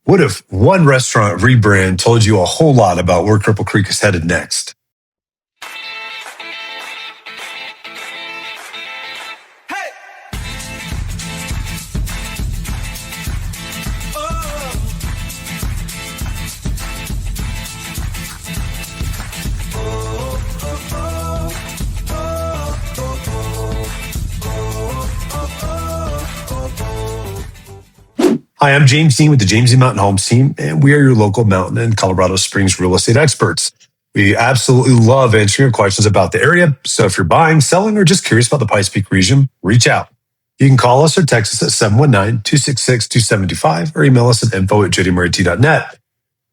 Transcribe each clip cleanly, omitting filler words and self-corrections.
What if one restaurant rebrand told you a whole lot about where Cripple Creek is headed next? Hi, I'm James Dean with the James Dean Mountain Homes team, and we are your local mountain and Colorado Springs real estate experts. We absolutely love answering your questions about the area. So if you're buying, selling, or just curious about the Pikes Peak region, reach out. You can call us or text us at 719-266-2725 or email us at info@jdmurrayt.net.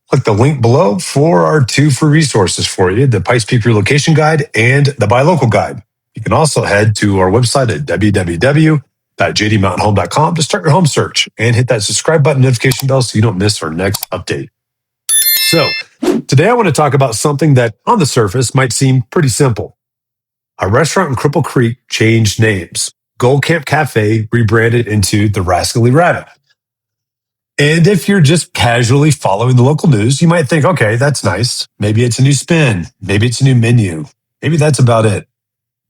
Click the link below for our two free resources for you, the Pikes Peak Relocation Guide and the Buy Local Guide. You can also head to our website at www.jdmountainhome.com to start your home search and hit that subscribe button notification bell so you don't miss our next update. So today I want to talk about something that on the surface might seem pretty simple. A restaurant in Cripple Creek changed names. Gold Camp Cafe rebranded into the Rascally Rabbit. And if you're just casually following the local news, you might think, okay, that's nice. Maybe it's a new spin. Maybe it's a new menu. Maybe that's about it.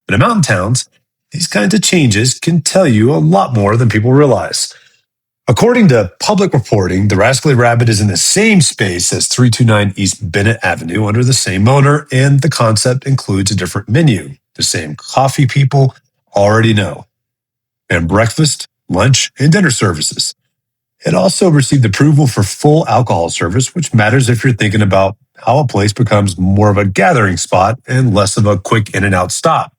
But in mountain towns, these kinds of changes can tell you a lot more than people realize. According to public reporting, the Rascally Rabbit is in the same space as 329 East Bennett Avenue under the same owner, and the concept includes a different menu. The same coffee people already know. And breakfast, lunch, and dinner services. It also received approval for full alcohol service, which matters if you're thinking about how a place becomes more of a gathering spot and less of a quick in and out stop.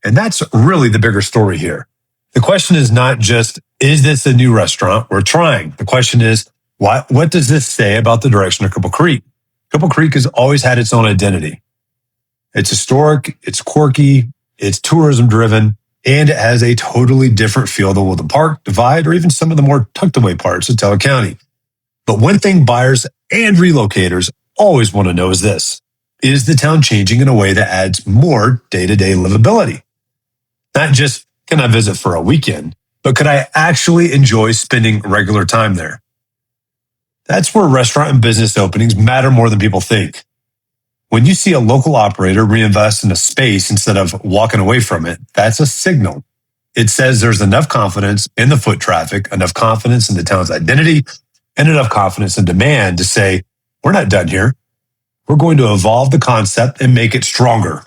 And that's really the bigger story here. The question is not just, is this a new restaurant we're trying? The question is, what does this say about the direction of Cripple Creek? Cripple Creek has always had its own identity. It's historic, it's quirky, it's tourism driven, and it has a totally different feel than Woodland Park, Divide, or even some of the more tucked away parts of Teller County. But one thing buyers and relocators always want to know is this. Is the town changing in a way that adds more day-to-day livability? Not just, can I visit for a weekend, but could I actually enjoy spending regular time there? That's where restaurant and business openings matter more than people think. When you see a local operator reinvest in a space instead of walking away from it, that's a signal. It says there's enough confidence in the foot traffic, enough confidence in the town's identity, and enough confidence in demand to say, we're not done here. We're going to evolve the concept and make it stronger.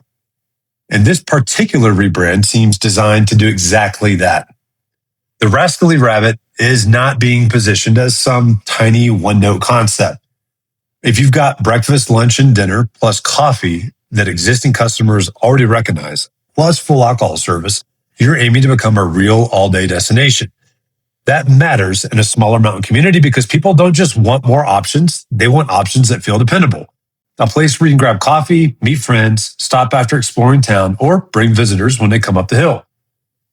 And this particular rebrand seems designed to do exactly that. The Rascally Rabbit is not being positioned as some tiny one-note concept. If you've got breakfast, lunch, and dinner, plus coffee that existing customers already recognize, plus full alcohol service, you're aiming to become a real all-day destination. That matters in a smaller mountain community because people don't just want more options, they want options that feel dependable. A place where you can grab coffee, meet friends, stop after exploring town, or bring visitors when they come up the hill.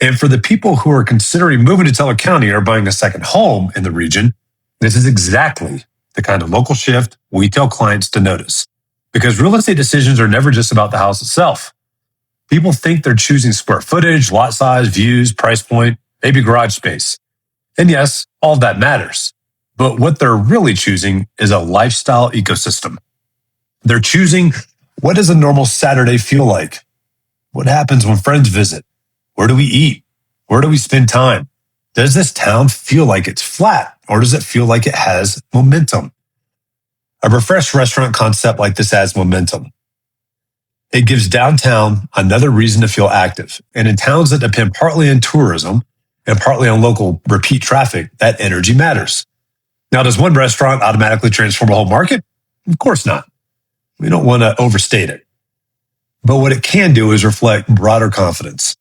And for the people who are considering moving to Teller County or buying a second home in the region, this is exactly the kind of local shift we tell clients to notice. Because real estate decisions are never just about the house itself. People think they're choosing square footage, lot size, views, price point, maybe garage space. And yes, all that matters. But what they're really choosing is a lifestyle ecosystem. They're choosing, what does a normal Saturday feel like? What happens when friends visit? Where do we eat? Where do we spend time? Does this town feel like it's flat, or does it feel like it has momentum? A refreshed restaurant concept like this adds momentum. It gives downtown another reason to feel active. And in towns that depend partly on tourism and partly on local repeat traffic, that energy matters. Now, does one restaurant automatically transform a whole market? Of course not. We don't want to overstate it. But what it can do is reflect broader confidence.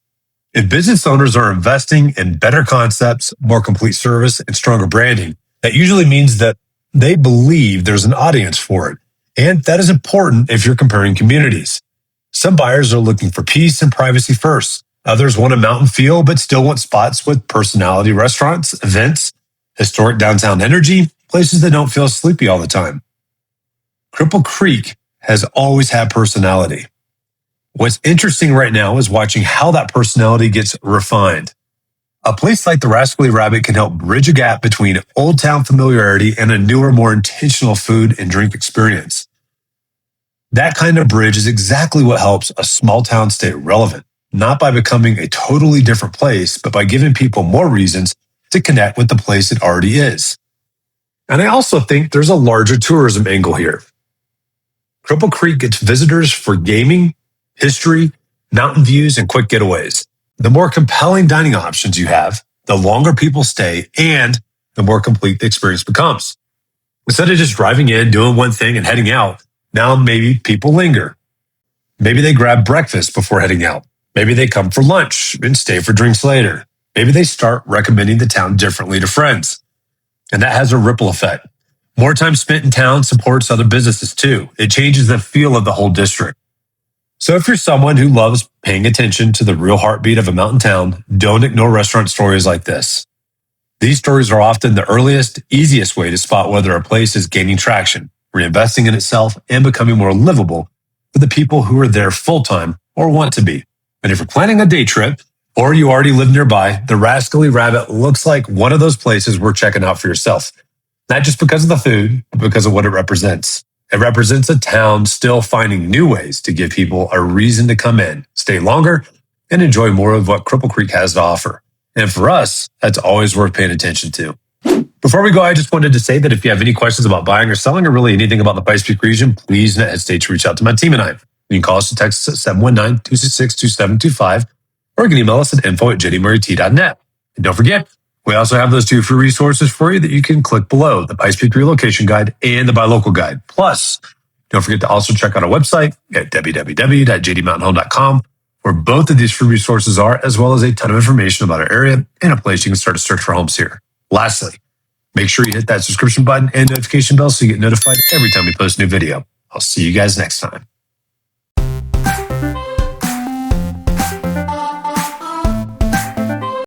If business owners are investing in better concepts, more complete service, and stronger branding, that usually means that they believe there's an audience for it. And that is important if you're comparing communities. Some buyers are looking for peace and privacy first. Others want a mountain feel, but still want spots with personality restaurants, events, historic downtown energy, places that don't feel sleepy all the time. Cripple Creek has always had personality. What's interesting right now is watching how that personality gets refined. A place like the Rascally Rabbit can help bridge a gap between old town familiarity and a newer, more intentional food and drink experience. That kind of bridge is exactly what helps a small town stay relevant, not by becoming a totally different place, but by giving people more reasons to connect with the place it already is. And I also think there's a larger tourism angle here. Cripple Creek gets visitors for gaming, history, mountain views, and quick getaways. The more compelling dining options you have, the longer people stay and the more complete the experience becomes. Instead of just driving in, doing one thing, and heading out, now maybe people linger. Maybe they grab breakfast before heading out. Maybe they come for lunch and stay for drinks later. Maybe they start recommending the town differently to friends. And that has a ripple effect. More time spent in town supports other businesses too. It changes the feel of the whole district. So if you're someone who loves paying attention to the real heartbeat of a mountain town, don't ignore restaurant stories like this. These stories are often the earliest, easiest way to spot whether a place is gaining traction, reinvesting in itself, and becoming more livable for the people who are there full-time or want to be. And if you're planning a day trip, or you already live nearby, the Rascally Rabbit looks like one of those places worth checking out for yourself. Not just because of the food, but because of what it represents. It represents a town still finding new ways to give people a reason to come in, stay longer, and enjoy more of what Cripple Creek has to offer. And for us, that's always worth paying attention to. Before we go, I just wanted to say that if you have any questions about buying or selling or really anything about the Pikes Peak region, please don't hesitate to reach out to my team and I. You can call us or text us at 719-266-2725, or you can email us at info@jdmurrayt.net. And don't forget, we also have those two free resources for you that you can click below, the Pikes Peak Relocation Guide and the Buy Local Guide. Plus, don't forget to also check out our website at www.jdmountainhome.com, where both of these free resources are, as well as a ton of information about our area and a place you can start to search for homes here. Lastly, make sure you hit that subscription button and notification bell so you get notified every time we post a new video. I'll see you guys next time.